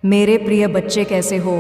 मेरे प्रिय बच्चे, कैसे हो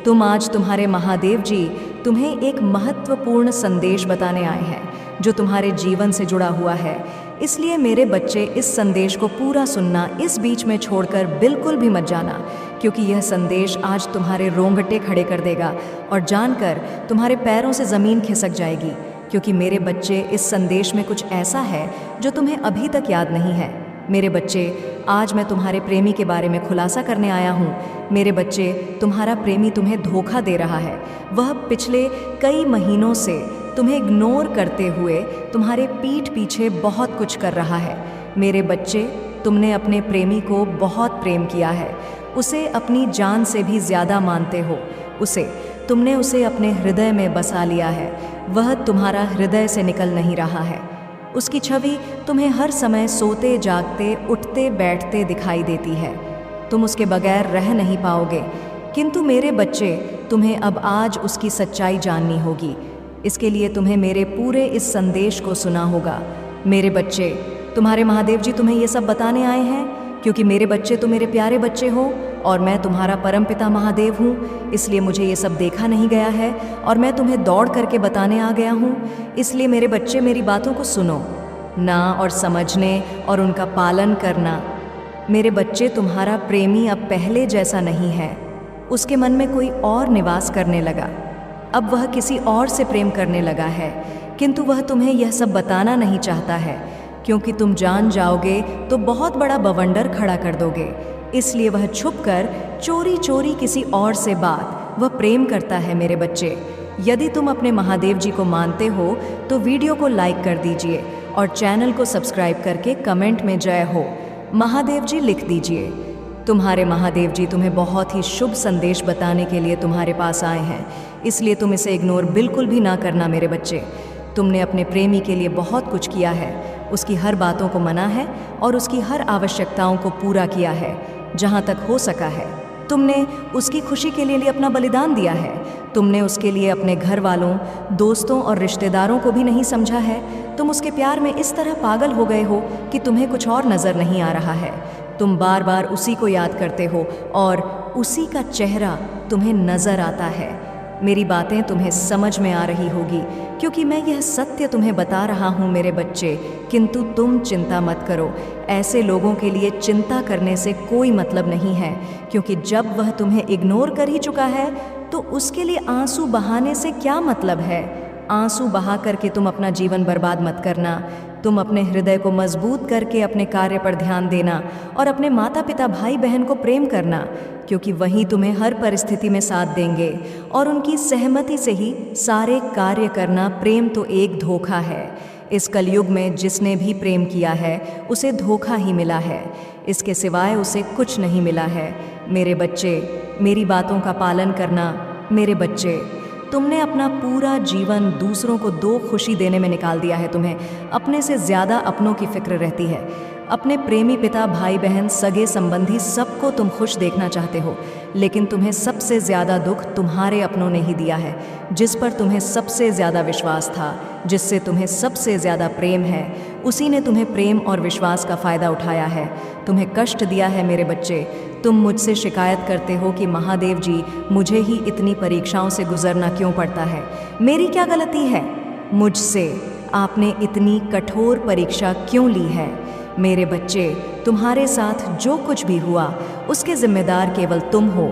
तुम? आज तुम्हारे महादेव जी तुम्हें एक महत्वपूर्ण संदेश बताने आए हैं जो तुम्हारे जीवन से जुड़ा हुआ है। इसलिए मेरे बच्चे, इस संदेश को पूरा सुनना, इस बीच में छोड़कर बिल्कुल भी मत जाना, क्योंकि यह संदेश आज तुम्हारे रोंगटे खड़े कर देगा और जानकर तुम्हारे पैरों से ज़मीन खिसक जाएगी। क्योंकि मेरे बच्चे, इस संदेश में कुछ ऐसा है जो तुम्हें अभी तक याद नहीं है। मेरे बच्चे, आज मैं तुम्हारे प्रेमी के बारे में खुलासा करने आया हूँ। मेरे बच्चे, तुम्हारा प्रेमी तुम्हें धोखा दे रहा है। वह पिछले कई महीनों से तुम्हें इग्नोर करते हुए तुम्हारे पीठ पीछे बहुत कुछ कर रहा है। मेरे बच्चे, तुमने अपने प्रेमी को बहुत प्रेम किया है। उसे अपनी जान से भी ज़्यादा मानते हो। तुमने उसे अपने हृदय में बसा लिया है। वह तुम्हारा हृदय से निकल नहीं रहा है। उसकी छवि तुम्हें हर समय सोते जागते, उठते बैठते दिखाई देती है। तुम उसके बगैर रह नहीं पाओगे। किंतु मेरे बच्चे, तुम्हें अब आज उसकी सच्चाई जाननी होगी। इसके लिए तुम्हें मेरे पूरे इस संदेश को सुना होगा। मेरे बच्चे, तुम्हारे महादेव जी तुम्हें ये सब बताने आए हैं, क्योंकि मेरे बच्चे तो मेरे प्यारे बच्चे हो और मैं तुम्हारा परमपिता महादेव हूँ। इसलिए मुझे ये सब देखा नहीं गया है और मैं तुम्हें दौड़ करके बताने आ गया हूँ। इसलिए मेरे बच्चे, मेरी बातों को सुनो ना और समझने और उनका पालन करना। मेरे बच्चे, तुम्हारा प्रेमी अब पहले जैसा नहीं है। उसके मन में कोई और निवास करने लगा। अब वह किसी और से प्रेम करने लगा है, किंतु वह तुम्हें यह सब बताना नहीं चाहता है, क्योंकि तुम जान जाओगे तो बहुत बड़ा बवंडर खड़ा कर दोगे। इसलिए वह छुपकर चोरी चोरी किसी और से वह प्रेम करता है। मेरे बच्चे, यदि तुम अपने महादेव जी को मानते हो तो वीडियो को लाइक कर दीजिए और चैनल को सब्सक्राइब करके कमेंट में जय हो महादेव जी लिख दीजिए। तुम्हारे महादेव जी तुम्हें बहुत ही शुभ संदेश बताने के लिए तुम्हारे पास आए हैं। इसलिए तुम इसे इग्नोर बिल्कुल भी ना करना। मेरे बच्चे, तुमने अपने प्रेमी के लिए बहुत कुछ किया है। उसकी हर बातों को माना है और उसकी हर आवश्यकताओं को पूरा किया है जहाँ तक हो सका है। तुमने उसकी खुशी के लिए अपना बलिदान दिया है। तुमने उसके लिए अपने घर वालों, दोस्तों और रिश्तेदारों को भी नहीं समझा है। तुम उसके प्यार में इस तरह पागल हो गए हो कि तुम्हें कुछ और नज़र नहीं आ रहा है। तुम बार बार उसी को याद करते हो और उसी का चेहरा तुम्हें नज़र आता है। मेरी बातें तुम्हें समझ में आ रही होगी, क्योंकि मैं यह सत्य तुम्हें बता रहा हूँ मेरे बच्चे। किंतु तुम चिंता मत करो। ऐसे लोगों के लिए चिंता करने से कोई मतलब नहीं है, क्योंकि जब वह तुम्हें इग्नोर कर ही चुका है तो उसके लिए आंसू बहाने से क्या मतलब है। आंसू बहा करके तुम अपना जीवन बर्बाद मत करना। तुम अपने हृदय को मजबूत करके अपने कार्य पर ध्यान देना और अपने माता पिता, भाई बहन को प्रेम करना, क्योंकि वही तुम्हें हर परिस्थिति में साथ देंगे और उनकी सहमति से ही सारे कार्य करना। प्रेम तो एक धोखा है। इस कलयुग में जिसने भी प्रेम किया है उसे धोखा ही मिला है। इसके सिवाय उसे कुछ नहीं मिला है। मेरे बच्चे, मेरी बातों का पालन करना। मेरे बच्चे, तुमने अपना पूरा जीवन दूसरों को दो खुशी देने में निकाल दिया है। तुम्हें अपने से ज़्यादा अपनों की फिक्र रहती है। अपने प्रेमी, पिता, भाई बहन, सगे संबंधी सबको तुम खुश देखना चाहते हो, लेकिन तुम्हें सबसे ज़्यादा दुख तुम्हारे अपनों ने ही दिया है। जिस पर तुम्हें सबसे ज़्यादा विश्वास था, जिससे तुम्हें सबसे ज़्यादा प्रेम है, उसी ने तुम्हें प्रेम और विश्वास का फ़ायदा उठाया है, तुम्हें कष्ट दिया है। मेरे बच्चे, तुम मुझसे शिकायत करते हो कि महादेव जी, मुझे ही इतनी परीक्षाओं से गुजरना क्यों पड़ता है। मेरी क्या गलती है? मुझसे आपने इतनी कठोर परीक्षा क्यों ली है? मेरे बच्चे, तुम्हारे साथ जो कुछ भी हुआ उसके जिम्मेदार केवल तुम हो।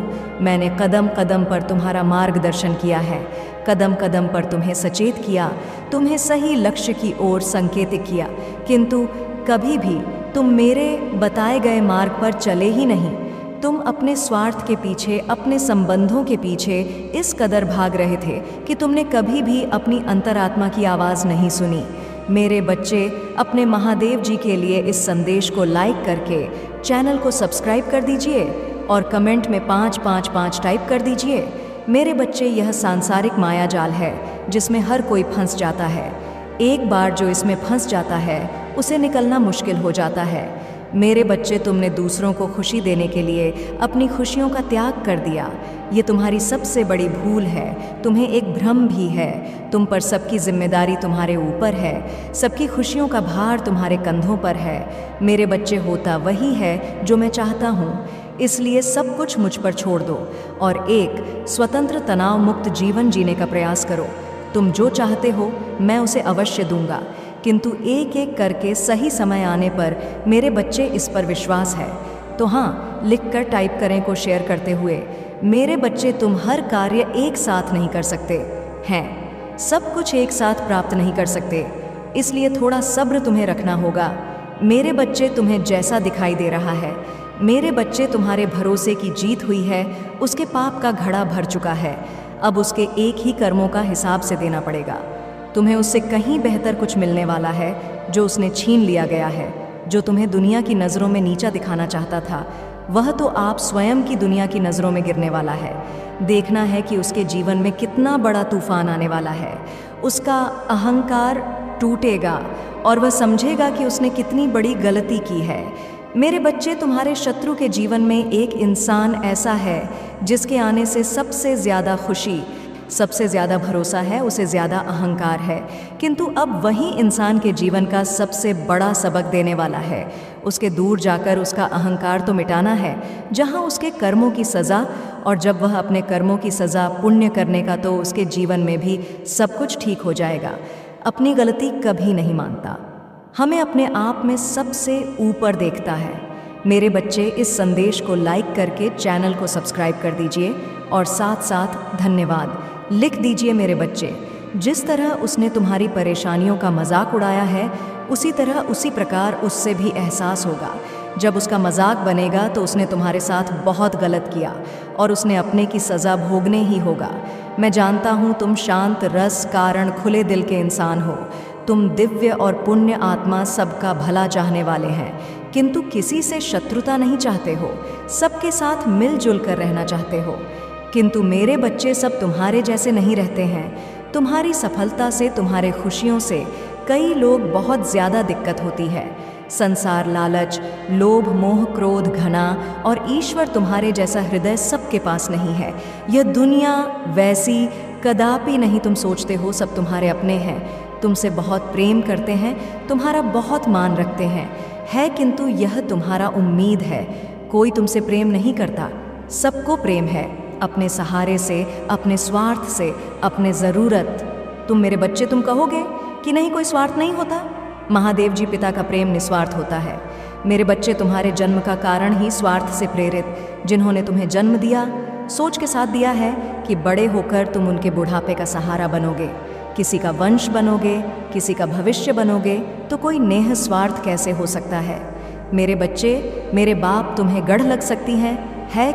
मैंने कदम कदम पर तुम्हारा मार्गदर्शन किया है, कदम कदम पर तुम्हें सचेत किया, तुम्हें सही लक्ष्य की ओर संकेतित किया, किंतु कभी भी तुम मेरे बताए गए मार्ग पर चले ही नहीं। तुम अपने स्वार्थ के पीछे, अपने संबंधों के पीछे इस कदर भाग रहे थे कि तुमने कभी भी अपनी अंतरात्मा की आवाज़ नहीं सुनी। मेरे बच्चे, अपने महादेव जी के लिए इस संदेश को लाइक करके चैनल को सब्सक्राइब कर दीजिए और कमेंट में 555 टाइप कर दीजिए। मेरे बच्चे, यह सांसारिक माया जाल है जिसमें हर कोई फंस जाता है। एक बार जो इसमें फंस जाता है उसे निकलना मुश्किल हो जाता है। मेरे बच्चे, तुमने दूसरों को खुशी देने के लिए अपनी खुशियों का त्याग कर दिया। ये तुम्हारी सबसे बड़ी भूल है। तुम्हें एक भ्रम भी है। तुम पर सबकी जिम्मेदारी तुम्हारे ऊपर है। सबकी खुशियों का भार तुम्हारे कंधों पर है। मेरे बच्चे, होता वही है जो मैं चाहता हूँ। इसलिए सब कुछ मुझ पर छोड़ दो और एक स्वतंत्र तनाव मुक्त जीवन जीने का प्रयास करो। तुम जो चाहते हो मैं उसे अवश्य दूंगा, किंतु एक एक करके सही समय आने पर मेरे बच्चे इस पर विश्वास है। तो हाँ, लिखकर टाइप करें को शेयर करते हुए, मेरे बच्चे तुम हर कार्य एक साथ नहीं कर सकते हैं, सब कुछ एक साथ प्राप्त नहीं कर सकते, इसलिए थोड़ा सब्र तुम्हें रखना होगा। मेरे बच्चे तुम्हें जैसा दिखाई दे रहा है, मेरे बच्चे तुम्हारे भरोसे की जीत हुई है, उसके पाप का घड़ा भर चुका है, अब उसके एक ही कर्मों का हिसाब से देना पड़ेगा। तुम्हें उससे कहीं बेहतर कुछ मिलने वाला है जो उसने छीन लिया गया है। जो तुम्हें दुनिया की नज़रों में नीचा दिखाना चाहता था, वह तो आप स्वयं की दुनिया की नज़रों में गिरने वाला है। देखना है कि उसके जीवन में कितना बड़ा तूफान आने वाला है। उसका अहंकार टूटेगा और वह समझेगा कि उसने कितनी बड़ी गलती की है। मेरे बच्चे, तुम्हारे शत्रु के जीवन में एक इंसान ऐसा है जिसके आने से सबसे ज़्यादा खुशी, सबसे ज़्यादा भरोसा है, उसे ज़्यादा अहंकार है, किंतु अब वही इंसान के जीवन का सबसे बड़ा सबक देने वाला है। उसके दूर जाकर उसका अहंकार तो मिटाना है, जहाँ उसके कर्मों की सज़ा, और जब वह अपने कर्मों की सज़ा पुण्य करने का, तो उसके जीवन में भी सब कुछ ठीक हो जाएगा। अपनी गलती कभी नहीं मानता, हमें अपने आप में सबसे ऊपर देखता है। मेरे बच्चे, इस संदेश को लाइक करके चैनल को सब्सक्राइब कर दीजिए और साथ साथ धन्यवाद लिख दीजिए। मेरे बच्चे, जिस तरह उसने तुम्हारी परेशानियों का मजाक उड़ाया है, उसी तरह उसी प्रकार उससे भी एहसास होगा। जब उसका मजाक बनेगा तो उसने तुम्हारे साथ बहुत गलत किया और उसने अपने की सज़ा भोगने ही होगा। मैं जानता हूँ तुम शांत रस कारण खुले दिल के इंसान हो। तुम दिव्य और पुण्य आत्मा, सबका भला चाहने वाले हैं, किंतु किसी से शत्रुता नहीं चाहते हो, सबके साथ मिलजुल कर रहना चाहते हो। किंतु मेरे बच्चे, सब तुम्हारे जैसे नहीं रहते हैं। तुम्हारी सफलता से, तुम्हारे खुशियों से कई लोग बहुत ज़्यादा दिक्कत होती है। संसार, लालच, लोभ, मोह, क्रोध, घृणा और ईश्वर तुम्हारे जैसा हृदय सबके पास नहीं है। यह दुनिया वैसी कदापि नहीं। तुम सोचते हो सब तुम्हारे अपने हैं, तुमसे बहुत प्रेम करते हैं, तुम्हारा बहुत मान रखते हैं, किंतु यह तुम्हारा उम्मीद है। कोई तुमसे प्रेम नहीं करता, सबको प्रेम है अपने सहारे से, अपने स्वार्थ से, अपने ज़रूरत। तुम मेरे बच्चे, तुम कहोगे कि नहीं, कोई स्वार्थ नहीं होता। महादेव जी पिता का प्रेम निस्वार्थ होता है। मेरे बच्चे, तुम्हारे जन्म का कारण ही स्वार्थ से प्रेरित, जिन्होंने तुम्हें जन्म दिया, सोच के साथ दिया है कि बड़े होकर तुम उनके बुढ़ापे का सहारा बनोगे, किसी का वंश बनोगे, किसी का भविष्य बनोगे, तो कोई नेह स्वार्थ कैसे हो सकता है। मेरे बच्चे, मेरे बाप तुम्हें गढ़ लग सकती है,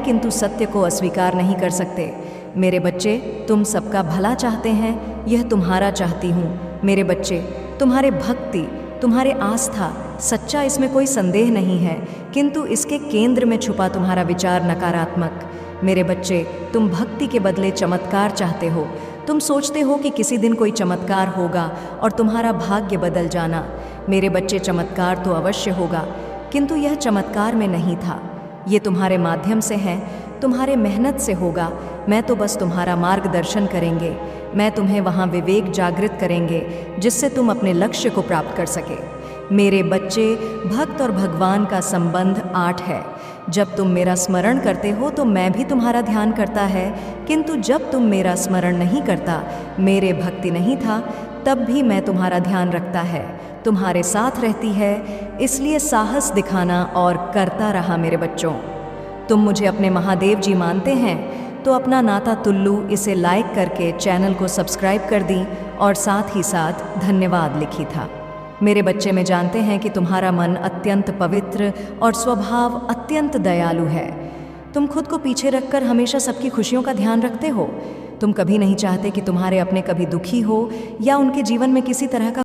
किंतु सत्य को अस्वीकार नहीं कर सकते। मेरे बच्चे, तुम सबका भला चाहते हैं, यह तुम्हारा चाहती हूँ। मेरे बच्चे, तुम्हारे भक्ति, तुम्हारे आस्था सच्चा, इसमें कोई संदेह नहीं है, किंतु इसके केंद्र में छुपा तुम्हारा विचार नकारात्मक। मेरे बच्चे, तुम भक्ति के बदले चमत्कार चाहते हो। तुम सोचते हो कि किसी दिन कोई चमत्कार होगा और तुम्हारा भाग्य बदल जाना। मेरे बच्चे, चमत्कार तो अवश्य होगा, किंतु यह चमत्कार में नहीं था, ये तुम्हारे माध्यम से है, तुम्हारे मेहनत से होगा। मैं तो बस तुम्हारा मार्गदर्शन करेंगे, मैं तुम्हें वहाँ विवेक जागृत करेंगे जिससे तुम अपने लक्ष्य को प्राप्त कर सके। मेरे बच्चे, भक्त और भगवान का संबंध 8 है। जब तुम मेरा स्मरण करते हो तो मैं भी तुम्हारा ध्यान करता है, किंतु जब तुम मेरा स्मरण नहीं करता, मेरे भक्ति नहीं था, तब भी मैं तुम्हारा ध्यान रखता है, तुम्हारे साथ रहती है। इसलिए साहस दिखाना और करता रहा। मेरे बच्चों, तुम मुझे अपने महादेव जी मानते हैं तो अपना नाता तुल्लू इसे लाइक करके चैनल को सब्सक्राइब कर दी और साथ ही साथ धन्यवाद लिखी था। मेरे बच्चे, में जानते हैं कि तुम्हारा मन अत्यंत पवित्र और स्वभाव अत्यंत दयालु है। तुम खुद को पीछे रखकर हमेशा सबकी खुशियों का ध्यान रखते हो। तुम कभी नहीं चाहते कि तुम्हारे अपने कभी दुखी हो या उनके जीवन में किसी तरह का